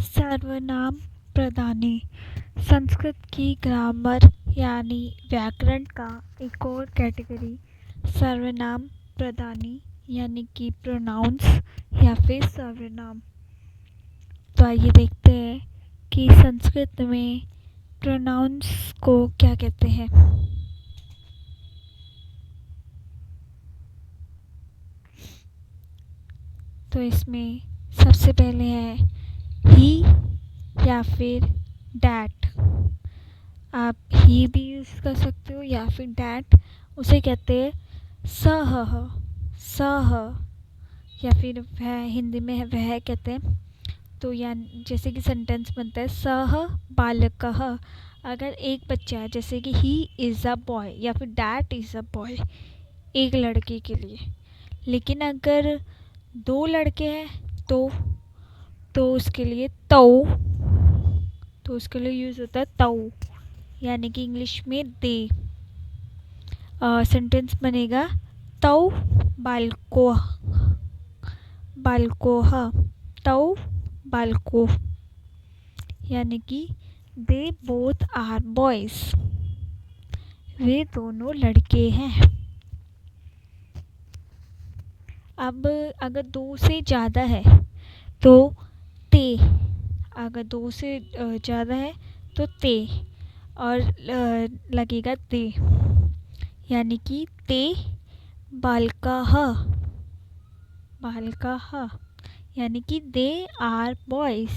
सर्वनाम प्रधानी संस्कृत की ग्रामर यानी व्याकरण का एक और कैटेगरी सर्वनाम प्रधानी यानी कि प्रोनाउंस या फिर सर्वनाम। तो आइए देखते हैं कि संस्कृत में प्रोनाउंस को क्या कहते हैं। तो इसमें सबसे पहले है ही या फिर डैट। आप ही भी यूज़ कर सकते हो या फिर डैट, उसे कहते हैं सह या फिर वह, हिंदी में वह कहते हैं। तो या जैसे कि सेंटेंस बनता है सह बालकः, अगर एक बच्चा है जैसे कि ही इज़ अ बॉय या फिर डैट इज़ अ बॉय, एक लड़के के लिए। लेकिन अगर दो लड़के हैं तो उसके लिए उसके लिए यूज़ होता है तौ, यानी कि इंग्लिश में दे। सेंटेंस बनेगा तौ बालकोः तौ बालको, यानी कि दे बोथ आर बॉयज, वे दोनों लड़के हैं। अब अगर दो से ज़्यादा है तो ते, अगर दो से ज़्यादा है तो ते और लगेगा ते, यानी कि ते बालकाः यानी कि दे आर बॉयज,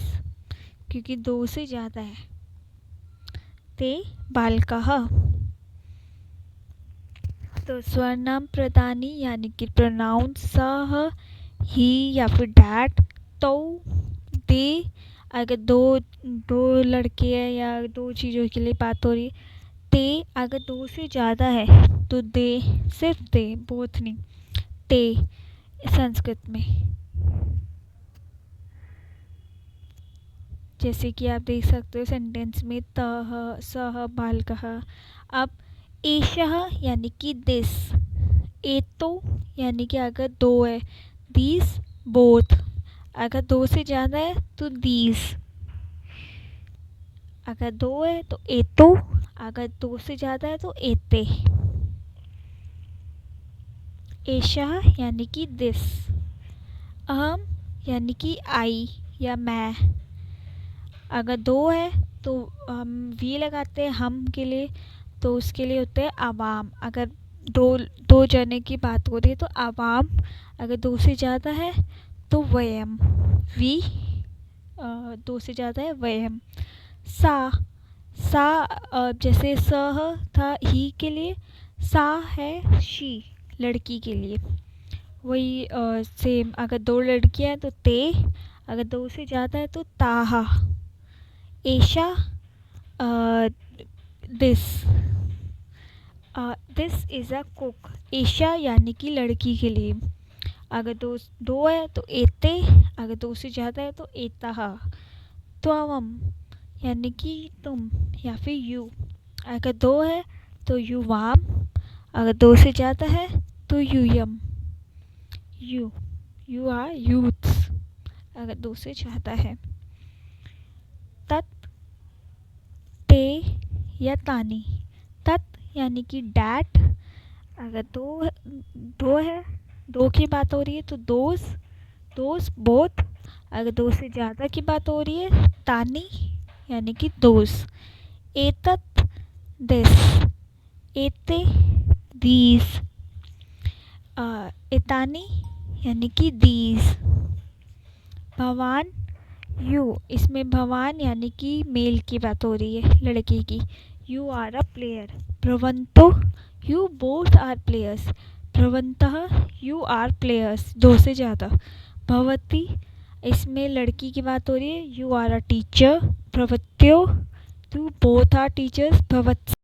क्योंकि दो से ज़्यादा है। ते बालकाः। तो सर्वनाम प्रधानी यानी कि प्रोनाउन सह, ही या फिर डैट, तो, दे, अगर दो लड़के हैं या दो चीज़ों के लिए बात हो रही है। ते अगर दो से ज़्यादा है तो दे, सिर्फ दे, बोथ नहीं, ते संस्कृत में। जैसे कि आप देख सकते हो सेंटेंस में तह सह बालकः। अब एषः यानी कि दिस, एतो यानी कि अगर दो है, दीज बोथ, अगर दो से ज़्यादा है तो दीज, अगर दो है तो एतो, अगर दो से ज़्यादा है तो एते। एषः यानी कि दिस, अहम यानी कि आई या मैं, अगर दो है तो हम वी लगाते हैं हम के लिए, तो उसके लिए होते हैं आवाम। अगर दो जने की बात हो रही है तो आवाम, अगर दो से ज़्यादा है तो वयम, वी, दो से ज़्यादा है वयम। सा जैसे सह था ही के लिए, सा है शी, लड़की के लिए। वही सेम, अगर दो लड़कियां हैं तो ते, अगर दो से ज़्यादा है तो ताहा। Esha this is a cook, Esha यानी कि लड़की के लिए। अगर दो है तो एते, अगर दो से ज़्यादा है तो एताहा। त्वम यानी कि तुम या फिर यू, अगर दो है तो युवाम, अगर दो से ज़्यादा है तो यूयम, यू आर यूथ्स, अगर दो से ज़्यादा है। तत्, ते या तानी, तत् यानी कि डैट, अगर दो है, दो की बात हो रही है तो दोस बोथ, अगर दो से ज़्यादा की बात हो रही है तानी यानी कि दोस। एतत् दिस, एते दीज, एतानी यानी कि दीज। भवान यू, इसमें भवान यानी कि मेल की बात हो रही है, लड़की की। You are a player. भ्रवंतो यू बोथ आर प्लेयर्स, भ्रवंतः यू आर प्लेयर्स, दो से ज़्यादा। भवती, इसमें लड़की की बात हो रही है, यू आर अ टीचर। भ्रवत्यो यू बोथ आर टीचर्स, भवत्स